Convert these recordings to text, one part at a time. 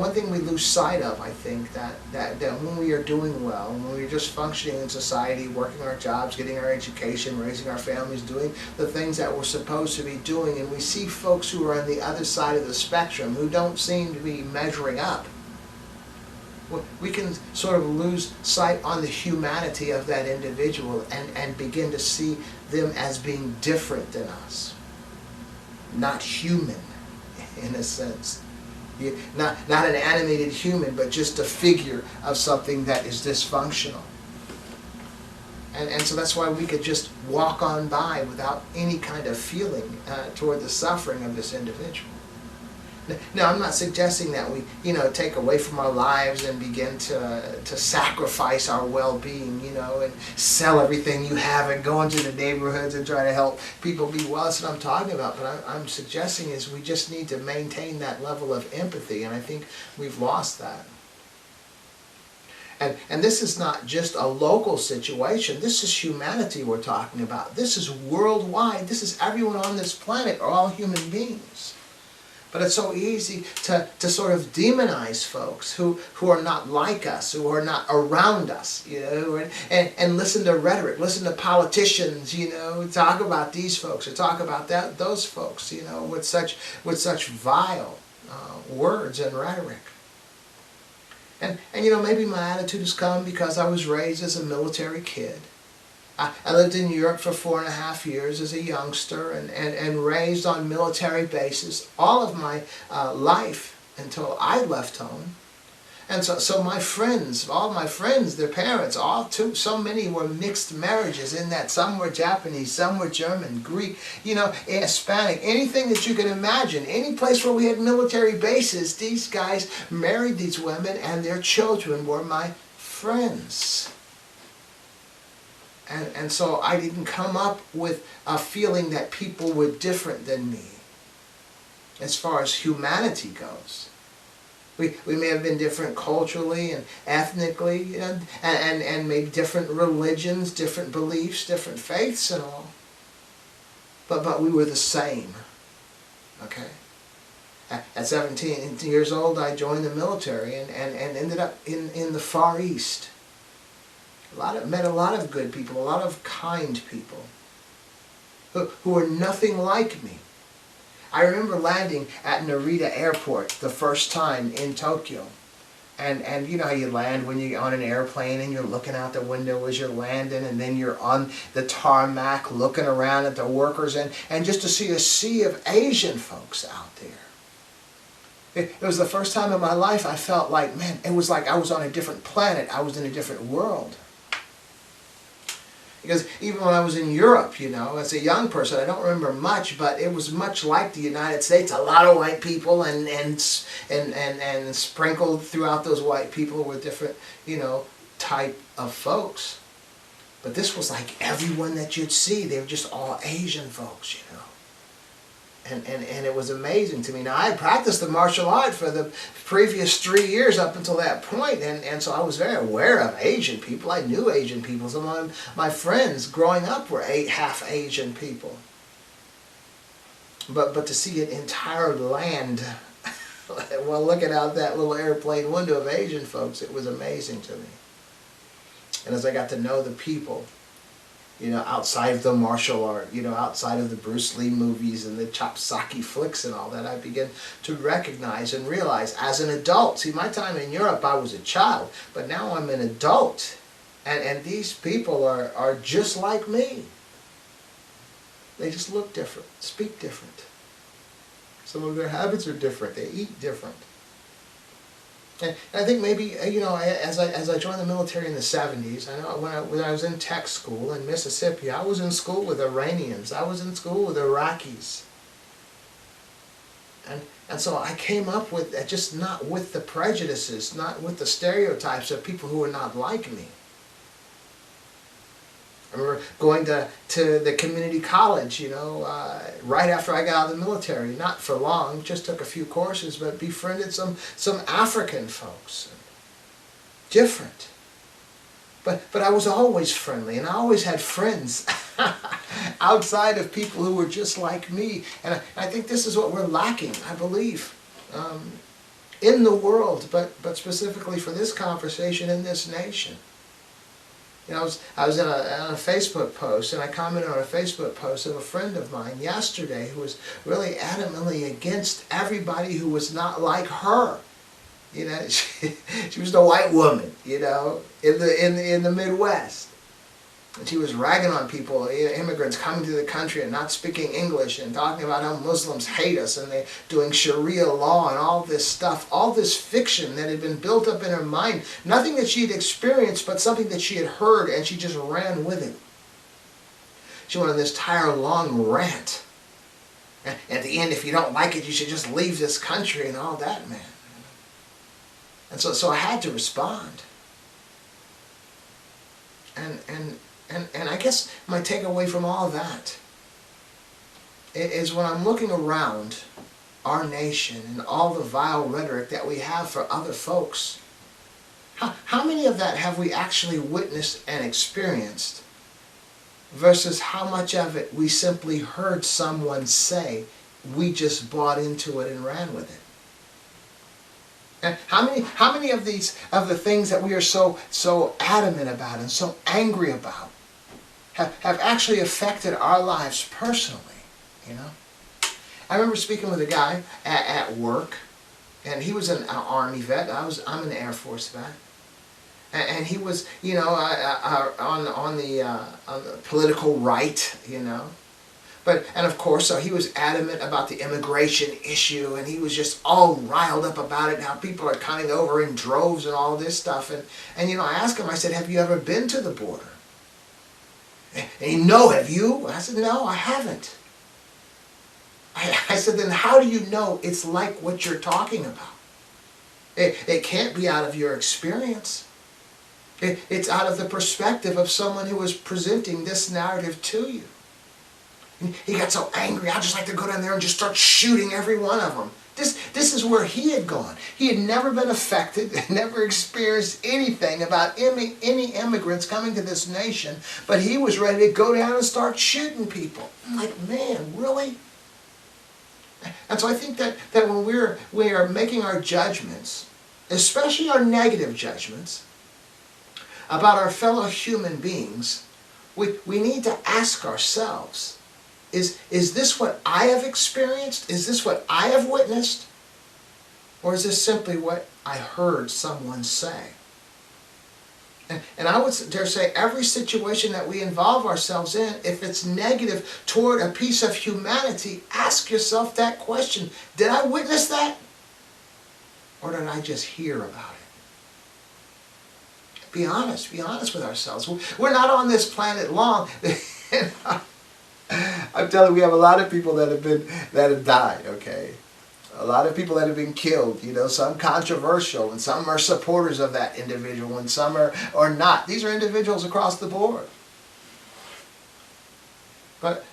one thing we lose sight of, I think, that when we are doing well, when we're just functioning in society, working our jobs, getting our education, raising our families, doing the things that we're supposed to be doing, and we see folks who are on the other side of the spectrum who don't seem to be measuring up, we can sort of lose sight on the humanity of that individual and begin to see them as being different than us. Not human, in a sense. Not an animated human, but just a figure of something that is dysfunctional. And so that's why we could just walk on by without any kind of feeling toward the suffering of this individual. Now, I'm not suggesting that we, take away from our lives and begin to sacrifice our well-being, and sell everything you have and go into the neighborhoods and try to help people be well. That's what I'm talking about. But I'm suggesting is we just need to maintain that level of empathy, and I think we've lost that. And this is not just a local situation. This is humanity we're talking about. This is worldwide. This is everyone on this planet are all human beings. But it's so easy to sort of demonize folks who are not like us, who are not around us, and listen to rhetoric, listen to politicians, talk about these folks or talk about those folks, with such vile words and rhetoric. And maybe my attitude has come because I was raised as a military kid. I lived in Europe for 4.5 years as a youngster and raised on military bases all of my life until I left home. And so my friends, all my friends, their parents, so many were mixed marriages in that some were Japanese, some were German, Greek, Hispanic, anything that you can imagine. Any place where we had military bases, these guys married these women and their children were my friends. And so I didn't come up with a feeling that people were different than me as far as humanity goes. We may have been different culturally and ethnically and maybe different religions, different beliefs, different faiths and all. But we were the same. Okay? At 17 years old I joined the military and ended up in the Far East. Met a lot of good people, a lot of kind people who were nothing like me. I remember landing at Narita Airport the first time in Tokyo. And you know how you land when you're on an airplane and you're looking out the window as you're landing, and then you're on the tarmac looking around at the workers and just to see a sea of Asian folks out there. It was the first time in my life I felt like, man, it was like I was on a different planet. I was in a different world. Because even when I was in Europe, as a young person, I don't remember much, but it was much like the United States. A lot of white people and sprinkled throughout those white people were different, type of folks. But this was like everyone that you'd see. They were just all Asian folks, And it was amazing to me. Now, I had practiced the martial art for the previous 3 years up until that point, and so I was very aware of Asian people. I knew Asian people. Some of my friends growing up were half Asian people. But to see an entire land, well, looking out that little airplane window of Asian folks, it was amazing to me. And as I got to know the people, outside of the martial art, outside of the Bruce Lee movies and the chopsaki flicks and all that, I began to recognize and realize as an adult. See, my time in Europe, I was a child, but now I'm an adult. And these people are just like me. They just look different, speak different. Some of their habits are different. They eat different. And I think maybe, as I joined the military in the 70s, I know when I was in tech school in Mississippi, I was in school with Iranians. I was in school with Iraqis. And so I came up with, just not with the prejudices, not with the stereotypes of people who were not like me. I remember going to the community college, right after I got out of the military. Not for long, just took a few courses, but befriended some African folks. Different. But I was always friendly, and I always had friends outside of people who were just like me. And I think this is what we're lacking, I believe. in the world, but specifically for this conversation in this nation. You know, I was in on a Facebook post, and I commented on a Facebook post of a friend of mine yesterday who was really adamantly against everybody who was not like her. You know, she was a white woman, you know, in the Midwest. And she was ragging on people, immigrants coming to the country and not speaking English, and talking about how Muslims hate us and they're doing Sharia law and all this stuff, all this fiction that had been built up in her mind. Nothing that she had experienced, but something that she had heard, and she just ran with it. She went on this entire long rant. And at the end, if you don't like it, you should just leave this country and all that, man. And so I had to respond. And I guess my takeaway from all that is when I'm looking around our nation and all the vile rhetoric that we have for other folks, how many of that have we actually witnessed and experienced versus how much of it we simply heard someone say, we just bought into it and ran with it? And how many of the things that we are so adamant about and so angry about have actually affected our lives personally, you know? I remember speaking with a guy at work, and he was an Army vet. I'm an Air Force vet, and he was, you know, on the political right, you know. And of course, so he was adamant about the immigration issue, and he was just all riled up about it, how people are coming over in droves and all this stuff. And you know, I asked him, I said, have you ever been to the border? And he, no, have you? I said, no, I haven't. I said, then how do you know it's like what you're talking about? It can't be out of your experience. It's out of the perspective of someone who is presenting this narrative to you. He got so angry, I'd just like to go down there and just start shooting every one of them. This is where he had gone. He had never been affected, never experienced anything about any immigrants coming to this nation, but he was ready to go down and start shooting people. I'm like, man, really? And so I think that when we are making our judgments, especially our negative judgments, about our fellow human beings, we need to ask ourselves, is this what I have experienced? Is this what I have witnessed? Or is this simply what I heard someone say? And I would dare say every situation that we involve ourselves in, if it's negative toward a piece of humanity, ask yourself that question. Did I witness that? Or did I just hear about it? Be honest with ourselves. We're not on this planet long. I'm telling you, we have a lot of people that have died, okay? A lot of people that have been killed, you know, some controversial, and some are supporters of that individual, and some are not. These are individuals across the board. But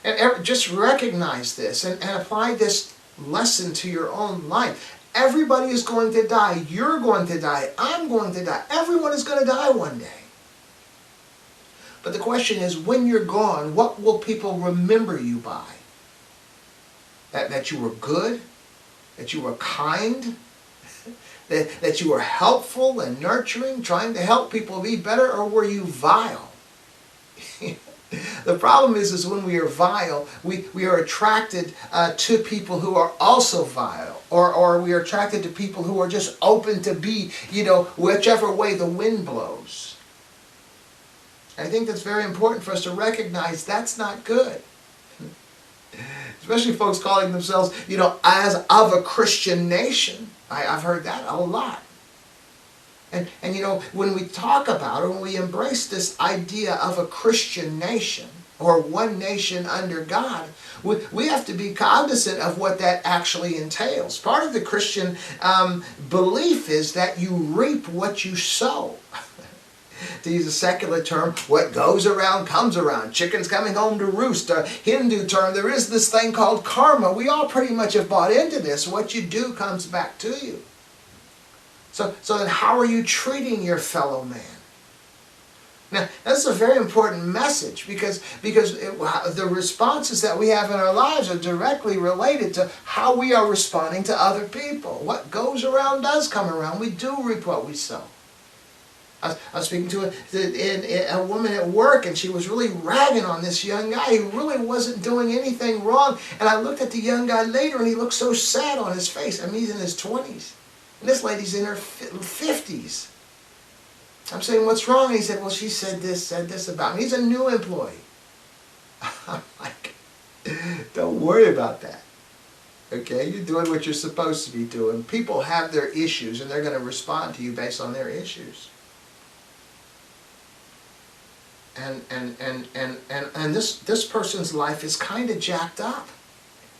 just recognize this and apply this lesson to your own life. Everybody is going to die. You're going to die. I'm going to die. Everyone is going to die one day. But the question is, when you're gone, what will people remember you by? That you were good? That you were kind? that you were helpful and nurturing, trying to help people be better? Or were you vile? The problem is when we are vile, we are attracted to people who are also vile. Or we are attracted to people who are just open to be, you know, whichever way the wind blows. I think that's very important for us to recognize that's not good. Especially folks calling themselves, you know, as of a Christian nation. I've heard that a lot. And you know, when we talk about or when we embrace this idea of a Christian nation or one nation under God, we have to be cognizant of what that actually entails. Part of the Christian belief is that you reap what you sow. To use a secular term, what goes around comes around. Chicken's coming home to roost. A Hindu term, there is this thing called karma. We all pretty much have bought into this. What you do comes back to you. So then how are you treating your fellow man? Now, that's a very important message because the responses that we have in our lives are directly related to how we are responding to other people. What goes around does come around. We do reap what we sow. I was speaking to a woman at work, and she was really ragging on this young guy who really wasn't doing anything wrong. And I looked at the young guy later, and he looked so sad on his face. I mean, he's in his 20s. And this lady's in her 50s. I'm saying, what's wrong? And he said, well, she said this about me. He's a new employee. I'm like, don't worry about that. Okay? You're doing what you're supposed to be doing. People have their issues, and they're going to respond to you based on their issues. And this person's life is kind of jacked up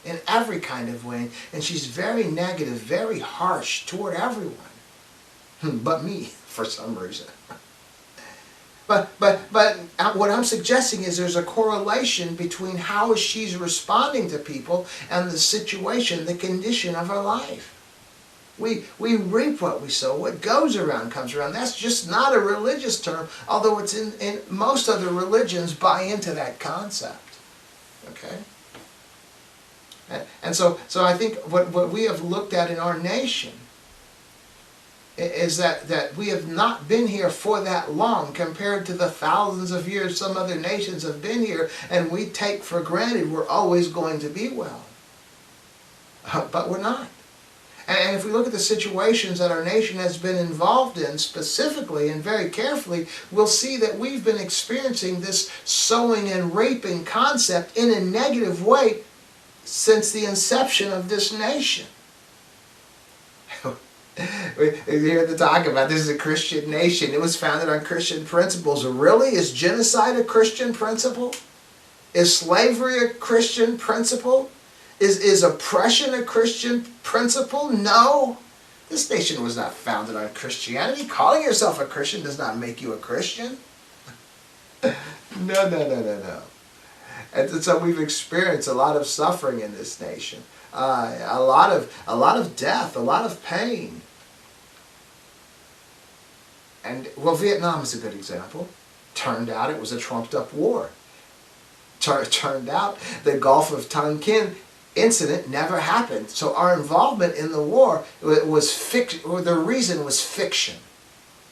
in every kind of way. And she's very negative, very harsh toward everyone. But me, for some reason. But what I'm suggesting is there's a correlation between how she's responding to people and the situation, the condition of her life. We reap what we sow. What goes around comes around. That's just not a religious term, although it's in most other religions buy into that concept. Okay? And so I think what we have looked at in our nation is that we have not been here for that long compared to the thousands of years some other nations have been here, and we take for granted we're always going to be well. But we're not. And if we look at the situations that our nation has been involved in specifically and very carefully, we'll see that we've been experiencing this sowing and reaping concept in a negative way since the inception of this nation. We're here to talk about this is a Christian nation. It was founded on Christian principles. Really? Is genocide a Christian principle? Is slavery a Christian principle? Is oppression a Christian principle? No. This nation was not founded on Christianity. Calling yourself a Christian does not make you a Christian. No. And so we've experienced a lot of suffering in this nation. A lot of death, a lot of pain. And, well, Vietnam is a good example. Turned out it was a trumped-up war. Turned out the Gulf of Tonkin incident never happened. So our involvement in the war was the reason was fiction.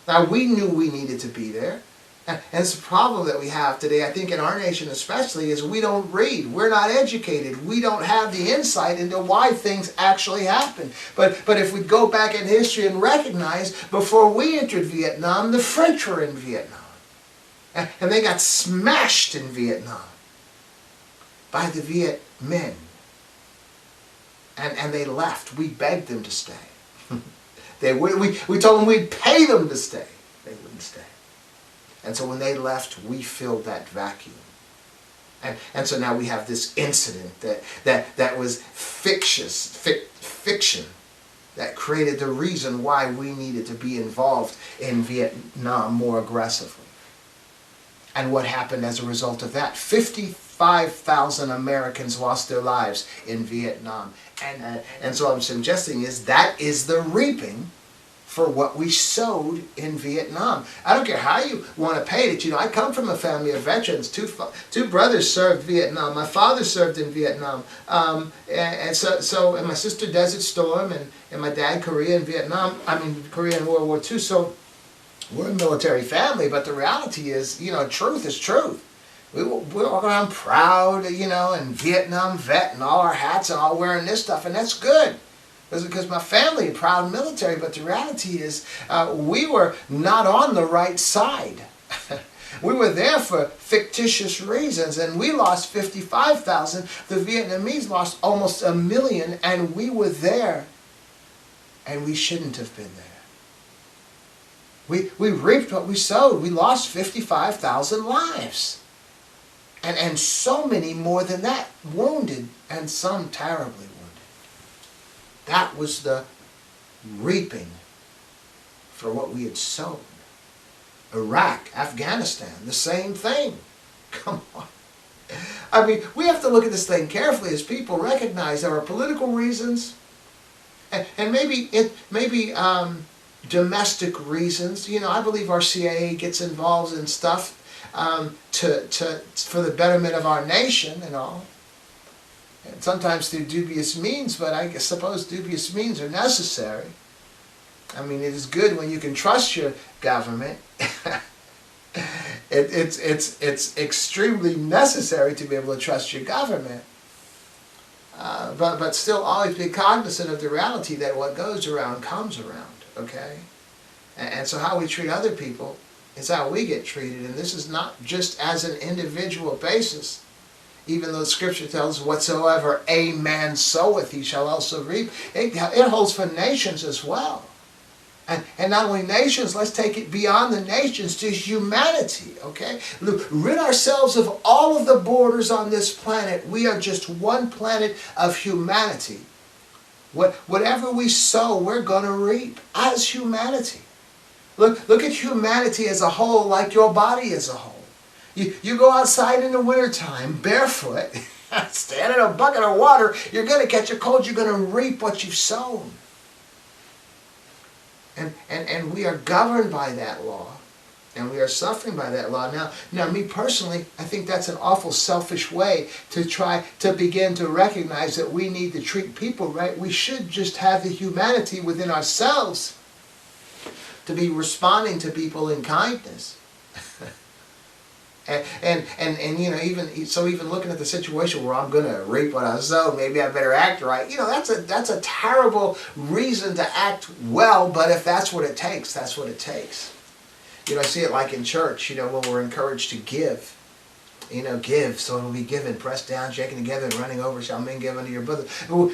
Now, we knew we needed to be there. And it's a problem that we have today, I think in our nation especially, is we don't read. We're not educated. We don't have the insight into why things actually happen. But if we go back in history and recognize, before we entered Vietnam, the French were in Vietnam. And they got smashed in Vietnam by the Viet Minh. And they left. We begged them to stay. We told them we'd pay them to stay. They wouldn't stay. And so when they left, we filled that vacuum. And so now we have this incident that was fiction, that created the reason why we needed to be involved in Vietnam more aggressively. And what happened as a result of that? 55,000 Americans lost their lives in Vietnam. And so I'm suggesting that is the reaping for what we sowed in Vietnam. I don't care how you want to paint it. You know, I come from a family of veterans. Two brothers served Vietnam. My father served in Vietnam. And my sister Desert Storm, and my dad Korea in World War II. So we're a military family, but the reality is, truth is truth. We walk around proud, and Vietnam vet and all our hats and all wearing this stuff, and that's good. Because my family, proud military, but the reality is we were not on the right side. We were there for fictitious reasons, and we lost 55,000. The Vietnamese lost almost 1 million, and we were there, and we shouldn't have been there. We reaped what we sowed. We lost 55,000 lives. And so many more than that, wounded, and some terribly wounded. That was the reaping for what we had sown. Iraq, Afghanistan, the same thing. Come on. I mean, we have to look at this thing carefully as people recognize there are political reasons, and maybe domestic reasons. You know, I believe our CIA gets involved in stuff for the betterment of our nation and all. And sometimes through dubious means, but I suppose dubious means are necessary. I mean, it is good when you can trust your government. It's extremely necessary to be able to trust your government. But still always be cognizant of the reality that what goes around comes around, okay? And so how we treat other people is how we get treated. And this is not just as an individual basis. Even though the scripture tells us, whatsoever a man soweth, he shall also reap. It holds for nations as well. And not only nations, let's take it beyond the nations to humanity, okay? Rid ourselves of all of the borders on this planet. We are just one planet of humanity. Whatever we sow, we're going to reap as humanity. Look at humanity as a whole, like your body as a whole. You go outside in the wintertime, barefoot, stand in a bucket of water, you're going to catch a cold, you're going to reap what you've sown. And we are governed by that law, and we are suffering by that law. Now, me personally, I think that's an awful selfish way to try to begin to recognize that we need to treat people right. We should just have the humanity within ourselves to be responding to people in kindness. And you know, even looking at the situation where I'm going to reap what I sow, maybe I better act right. You know, that's a terrible reason to act well, but if that's what it takes, that's what it takes. You know, I see it like in church, you know, when we're encouraged to give. You know, give, so it will be given, pressed down, shaken together, and running over shall men give unto your brother.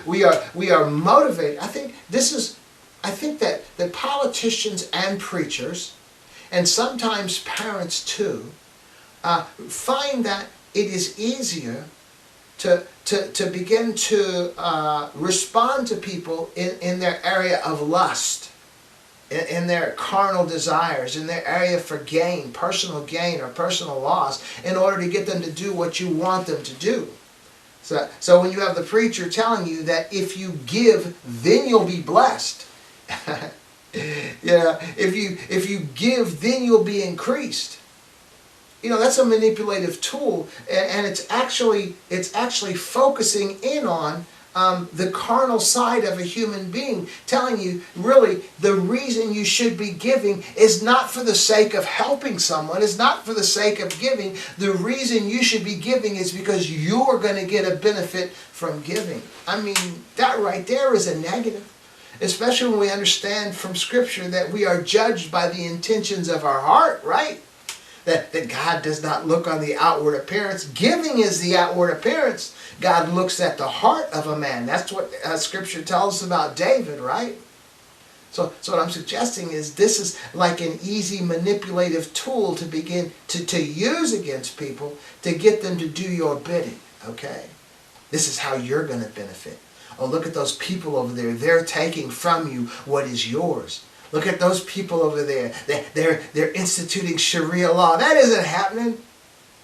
We are motivated. I think that politicians and preachers, and sometimes parents too, find that it is easier to begin to respond to people in their area of lust, in their carnal desires, in their area for gain, personal gain or personal loss, in order to get them to do what you want them to do. So when you have the preacher telling you that if you give, then you'll be blessed. You know, if you give, then you'll be increased. You know, that's a manipulative tool, and it's actually focusing in on the carnal side of a human being, telling you really the reason you should be giving is not for the sake of helping someone, is not for the sake of giving. The reason you should be giving is because you're going to get a benefit from giving. I mean, that right there is a negative, especially when we understand from Scripture that we are judged by the intentions of our heart, right? That God does not look on the outward appearance. Giving is the outward appearance. God looks at the heart of a man. That's what Scripture tells us about David, right? So what I'm suggesting is this is like an easy manipulative tool to begin to use against people to get them to do your bidding, okay? This is how you're going to benefit. Oh, look at those people over there. They're taking from you what is yours. Look at those people over there. They're instituting Sharia law. That isn't happening.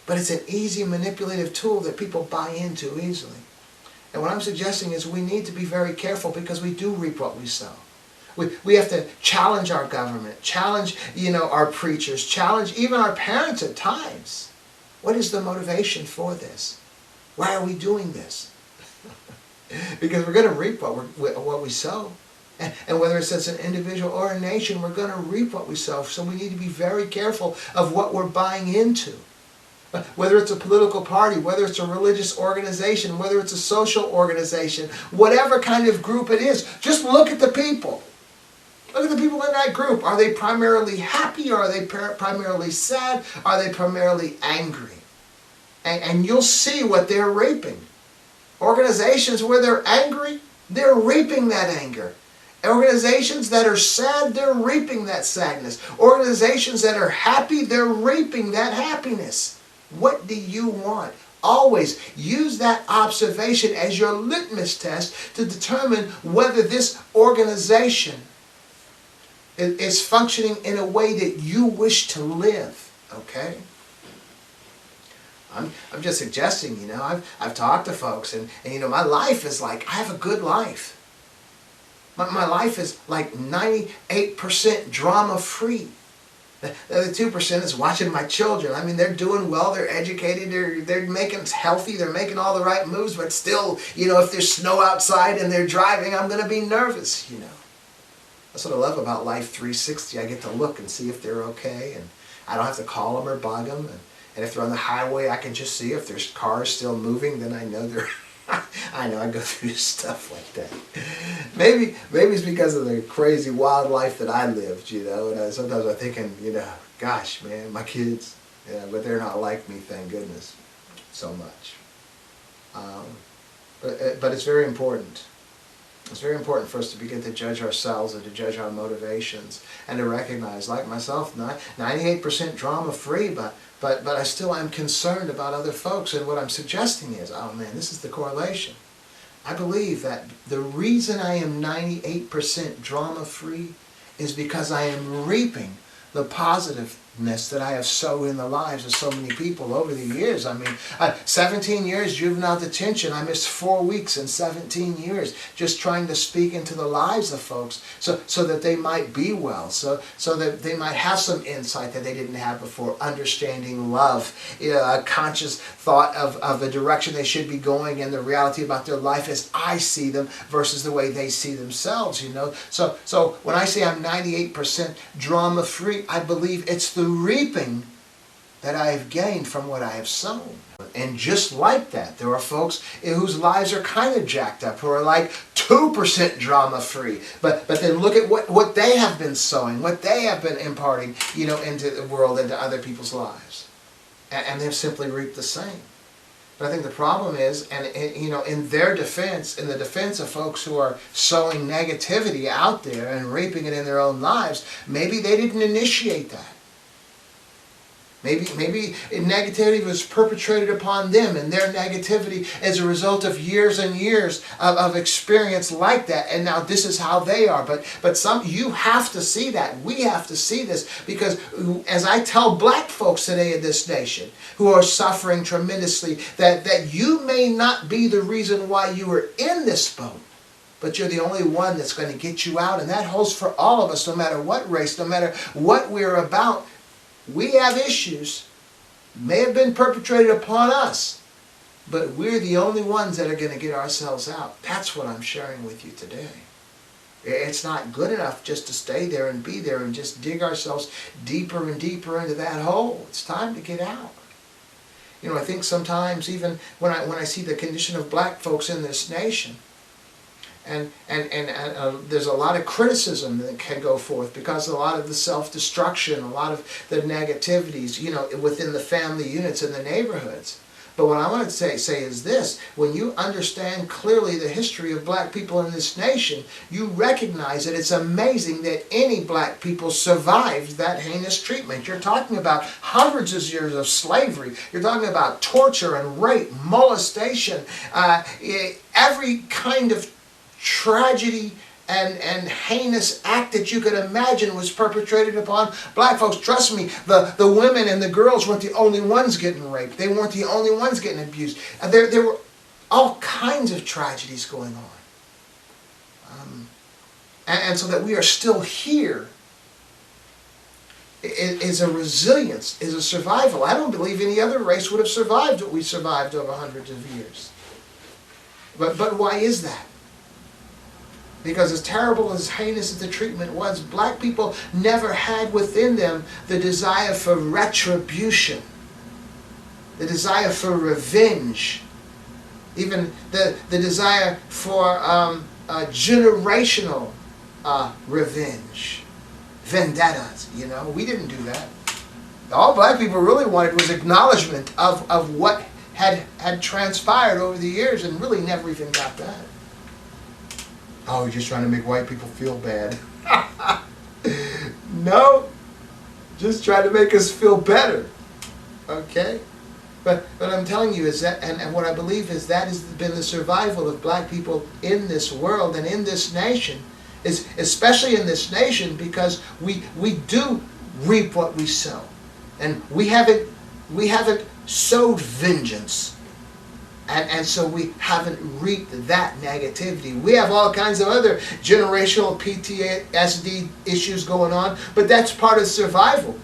But it's an easy manipulative tool that people buy into easily. And what I'm suggesting is we need to be very careful because we do reap what we sow. We have to challenge our government, challenge, you know, our preachers, challenge even our parents at times. What is the motivation for this? Why are we doing this? Because we're going to reap what we sow. And whether it's as an individual or a nation, we're going to reap what we sow. So we need to be very careful of what we're buying into. Whether it's a political party, whether it's a religious organization, whether it's a social organization, whatever kind of group it is, just look at the people. Look at the people in that group. Are they primarily happy, or are they primarily sad? Are they primarily angry? And you'll see what they're reaping. Organizations where they're angry, they're reaping that anger. Organizations that are sad, they're reaping that sadness. Organizations that are happy, they're reaping that happiness. What do you want? Always use that observation as your litmus test to determine whether this organization is functioning in a way that you wish to live. Okay? I'm just suggesting, you know, I've talked to folks and you know, my life is like, I have a good life. My life is like 98% drama-free. The other 2% is watching my children. I mean, they're doing well, they're educated, they're making healthy, they're making all the right moves, but still, if there's snow outside and they're driving, I'm going to be nervous, That's what I love about Life 360. I get to look and see if they're okay, and I don't have to call them or bug them. And if they're on the highway, I can just see if there's cars still moving, then I know they're... I know, I go through stuff like that. Maybe it's because of the crazy wild life that I lived, and sometimes I'm thinking, gosh, man, my kids, but they're not like me, thank goodness, so much. But it's very important. It's very important for us to begin to judge ourselves and to judge our motivations and to recognize, like myself, 98% drama-free, but I still am concerned about other folks. And what I'm suggesting is, oh man, this is the correlation. I believe that the reason I am 98% drama-free is because I am reaping the positiveness that I have sown in the lives of so many people over the years. I mean, 17 years juvenile detention. I missed 4 weeks in 17 years just trying to speak into the lives of folks so that they might be well, so that they might have some insight that they didn't have before, understanding love, a conscious thought of the direction they should be going and the reality about their life as I see them versus the way they see themselves, So when I say I'm 98% drama-free, I believe it's the reaping that I have gained from what I have sown. And just like that, there are folks whose lives are kind of jacked up, who are like 2% drama-free. But then look at what they have been sowing, what they have been imparting, into the world, into other people's lives. And they've simply reaped the same. But I think the problem is, and in their defense, in the defense of folks who are sowing negativity out there and reaping it in their own lives, maybe they didn't initiate that. Maybe negativity was perpetrated upon them, and their negativity is a result of years and years of experience like that, and now this is how they are. But you have to see that. We have to see this, because as I tell black folks today in this nation who are suffering tremendously, that you may not be the reason why you are in this boat, but you're the only one that's going to get you out, and that holds for all of us, no matter what race, no matter what we're about. We have issues, may have been perpetrated upon us, but we're the only ones that are going to get ourselves out. That's what I'm sharing with you today. It's not good enough just to stay there and be there and just dig ourselves deeper and deeper into that hole. It's time to get out. I think sometimes even when I see the condition of black folks in this nation, and there's a lot of criticism that can go forth because of a lot of the self-destruction, a lot of the negativities, within the family units in the neighborhoods. But what I want to say is this: when you understand clearly the history of black people in this nation, you recognize that it's amazing that any black people survived that heinous treatment. You're talking about hundreds of years of slavery. You're talking about torture and rape, molestation, every kind of tragedy and heinous act that you could imagine was perpetrated upon black folks. Trust me, the women and the girls weren't the only ones getting raped. They weren't the only ones getting abused. There were all kinds of tragedies going on. And so that we are still here is a resilience, is a survival. I don't believe any other race would have survived what we survived over hundreds of years. But why is that? Because as terrible, as heinous as the treatment was, black people never had within them the desire for retribution, the desire for revenge, even the desire for generational revenge, vendettas. We didn't do that. All black people really wanted was acknowledgement of what had transpired over the years, and really never even got that. Oh, you're just trying to make white people feel bad. No, just trying to make us feel better. Okay? But I'm telling you is that, and what I believe is that has been the survival of black people in this world and in this nation, is especially in this nation, because we do reap what we sow. And we haven't sowed vengeance. And so we haven't reaped that negativity. We have all kinds of other generational PTSD issues going on, but that's part of survival.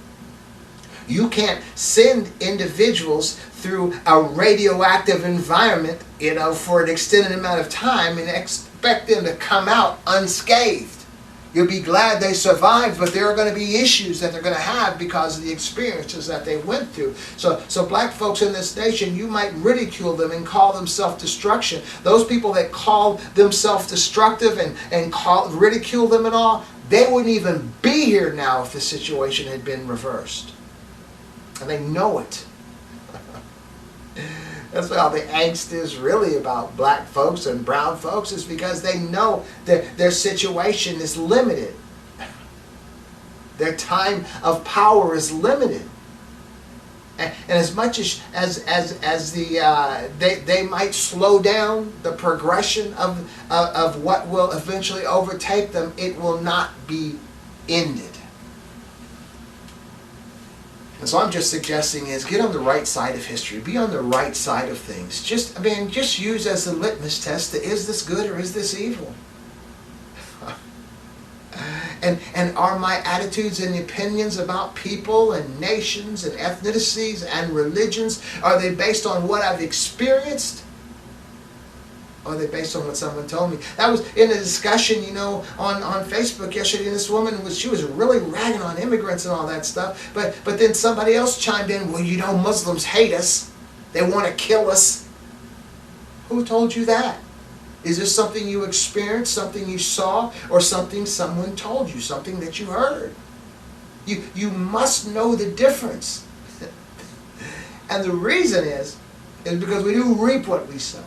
You can't send individuals through a radioactive environment, for an extended amount of time and expect them to come out unscathed. You'll be glad they survived, but there are going to be issues that they're going to have because of the experiences that they went through. So black folks in this nation, you might ridicule them and call them self-destruction. Those people that call them self-destructive and ridicule them and all, they wouldn't even be here now if the situation had been reversed. And they know it. That's why all the angst is really about black folks and brown folks, is because they know that their situation is limited. Their time of power is limited. And as much as they might slow down the progression of what will eventually overtake them, it will not be ended. And so I'm just suggesting is get on the right side of history. Be on the right side of things. Just use as a litmus test the, is this good or is this evil? And are my attitudes and opinions about people and nations and ethnicities and religions, are they based on what I've experienced? Or are they based on what someone told me? That was in a discussion, on Facebook yesterday. And this woman she was really ragging on immigrants and all that stuff. But then somebody else chimed in, well, Muslims hate us. They want to kill us. Who told you that? Is this something you experienced, something you saw, or something someone told you, something that you heard? You must know the difference. And the reason is because we do reap what we sow.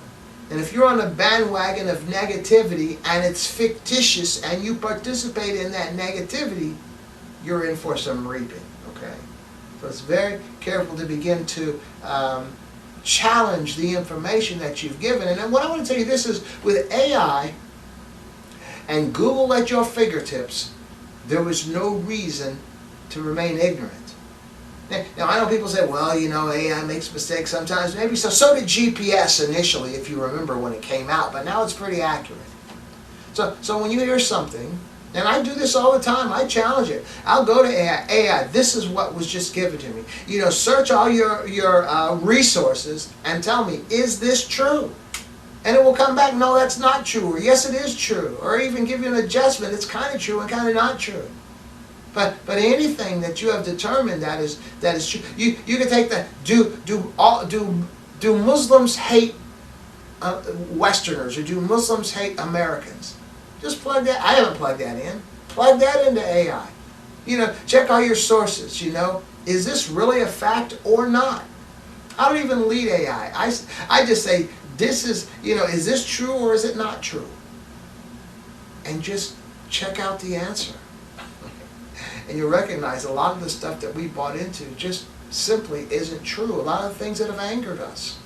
And if you're on a bandwagon of negativity and it's fictitious and you participate in that negativity, you're in for some reaping, okay? So it's very careful to begin to challenge the information that you've given. And then what I want to tell you this is, with AI and Google at your fingertips, there was no reason to remain ignorant. Now, I know people say, well, AI makes mistakes sometimes. Maybe so. So did GPS initially, if you remember when it came out. But now it's pretty accurate. So when you hear something, and I do this all the time, I challenge it. I'll go to AI, this is what was just given to me. Search all your resources and tell me, is this true? And it will come back, no, that's not true. Or yes, it is true. Or even give you an adjustment, it's kind of true and kind of not true. But anything that you have determined that is true, you can take that. Do Muslims hate Westerners, or do Muslims hate Americans? Just plug that. I haven't plugged that in. Plug that into AI. Check all your sources. Is this really a fact or not? I don't even lead AI. I just say, this is this true or is it not true? And just check out the answer. And you'll recognize a lot of the stuff that we bought into just simply isn't true. A lot of the things that have angered us.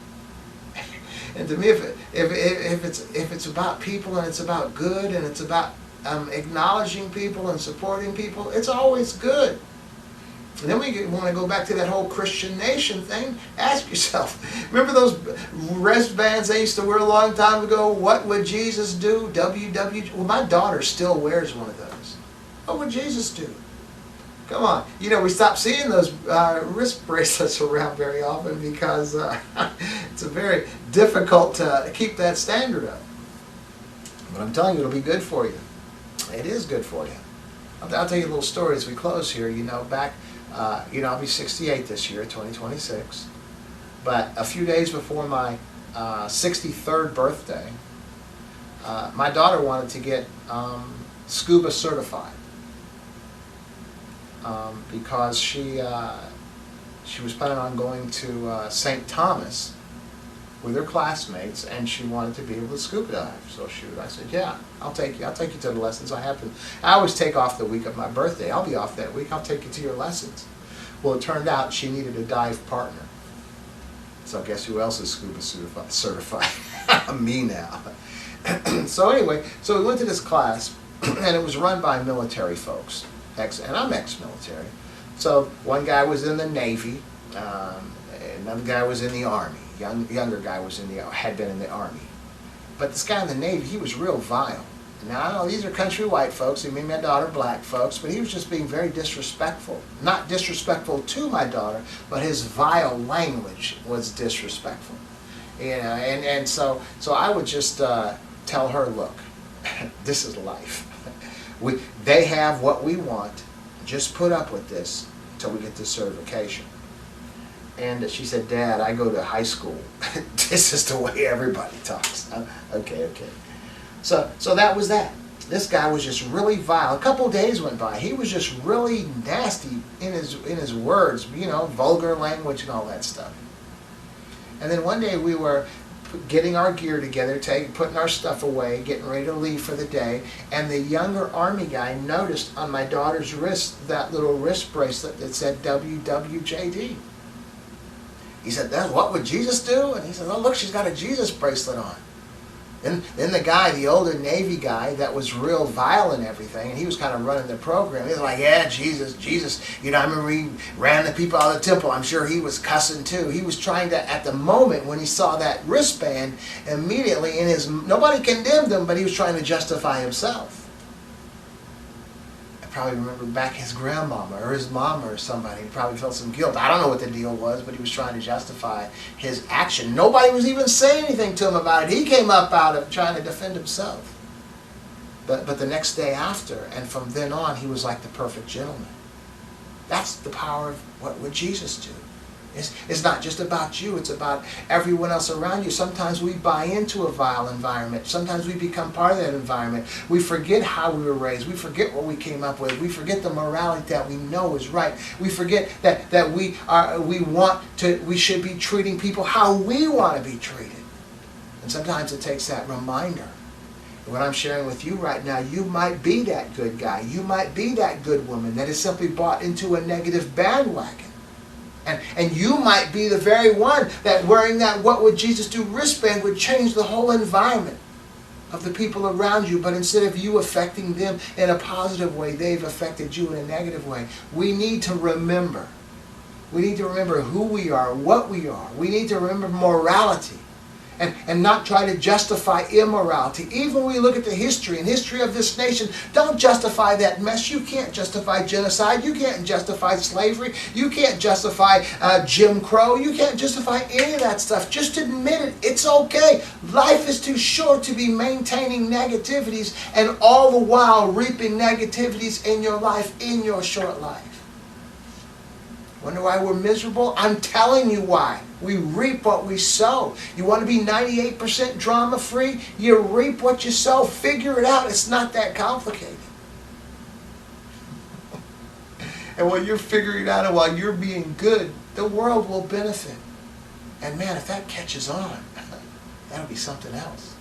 And to me, if it's about people and it's about good and it's about acknowledging people and supporting people, it's always good. And then we want to go back to that whole Christian nation thing. Ask yourself, remember those wristbands they used to wear a long time ago? What would Jesus do? WW. Well, my daughter still wears one of those. What would Jesus do? Come on. We stopped seeing those wrist bracelets around very often because it's very difficult to keep that standard up. But I'm telling you, it'll be good for you. It is good for you. I'll tell you a little story as we close here. Back, I'll be 68 this year, 2026. But a few days before my 63rd birthday, my daughter wanted to get scuba certified. Because she was planning on going to St. Thomas with her classmates, and she wanted to be able to scuba dive. So I said, yeah, I'll take you to the lessons. I always take off the week of my birthday. I'll be off that week. I'll take you to your lessons. Well, it turned out she needed a dive partner. So guess who else is scuba certified? Me now. So anyway, so we went to this class, and it was run by military folks. And I'm ex-military. So one guy was in the Navy, Another guy was in the Army. Younger guy had been in the Army. But this guy in the Navy, he was real vile. Now, I know these are country white folks, and me and my daughter black folks, but he was just being very disrespectful. Not disrespectful to my daughter, but his vile language was disrespectful. And so I would just tell her, look, this is life. They have what we want. Just put up with this until we get this certification. And she said, Dad, I go to high school. This is the way everybody talks. Okay. So that was that. This guy was just really vile. A couple of days went by. He was just really nasty in his words, vulgar language and all that stuff. And then one day we were getting our gear together, putting our stuff away, getting ready to leave for the day, and the younger Army guy noticed on my daughter's wrist that little wrist bracelet that said WWJD. He said, what would Jesus do? And he said, oh, look, she's got a Jesus bracelet on. Then the guy, the older Navy guy that was real vile and everything, and he was kind of running the program, he was like, yeah, Jesus. I remember he ran the people out of the temple. I'm sure he was cussing too. He was trying to, at the moment when he saw that wristband, immediately nobody condemned him, but he was trying to justify himself. Probably remember back his grandmama or his mama or somebody. He probably felt some guilt. I don't know what the deal was, but he was trying to justify his action. Nobody was even saying anything to him about it. He came up out of trying to defend himself. But the next day after, and from then on, he was like the perfect gentleman. That's the power of what would Jesus do. It's not just about you, it's about everyone else around you. Sometimes we buy into a vile environment. Sometimes we become part of that environment. We forget how we were raised. We forget what we came up with. We forget the morality that we know is right. We forget that we should be treating people how we want to be treated. And sometimes it takes that reminder. And what I'm sharing with you right now, you might be that good guy. You might be that good woman that is simply bought into a negative bandwagon. And you might be the very one that wearing that what would Jesus do wristband would change the whole environment of the people around you. But instead of you affecting them in a positive way, they've affected you in a negative way. We need to remember. We need to remember who we are, what we are. We need to remember morality. And not try to justify immorality. Even when we look at the history of this nation, don't justify that mess. You can't justify genocide. You can't justify slavery. You can't justify Jim Crow. You can't justify any of that stuff. Just admit it. It's okay. Life is too short to be maintaining negativities and all the while reaping negativities in your life, in your short life. Wonder why we're miserable? I'm telling you why. We reap what we sow. You want to be 98% drama-free? You reap what you sow. Figure it out. It's not that complicated. And while you're figuring it out and while you're being good, the world will benefit. And man, if that catches on, that'll be something else.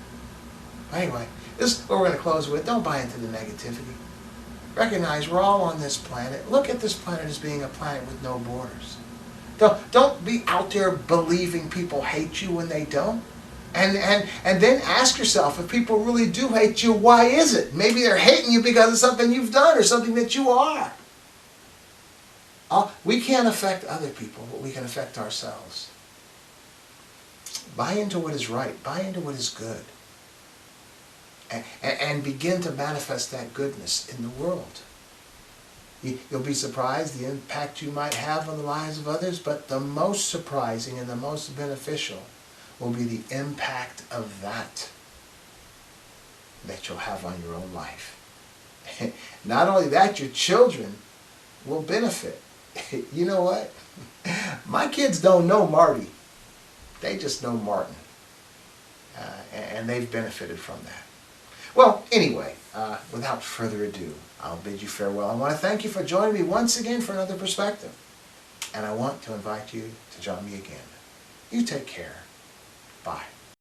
Anyway, this is what we're going to close with. Don't buy into the negativity. Recognize we're all on this planet. Look at this planet as being a planet with no borders. Don't be out there believing people hate you when they don't. And then ask yourself, if people really do hate you, why is it? Maybe they're hating you because of something you've done or something that you are. We can't affect other people, but we can affect ourselves. Buy into what is right. Buy into what is good. And begin to manifest that goodness in the world. You'll be surprised the impact you might have on the lives of others, but the most surprising and the most beneficial will be the impact of that you'll have on your own life. Not only that, your children will benefit. You know what? My kids don't know Marty. They just know Martin. And they've benefited from that. Well, anyway, without further ado, I'll bid you farewell. I want to thank you for joining me once again for another perspective. And I want to invite you to join me again. You take care. Bye.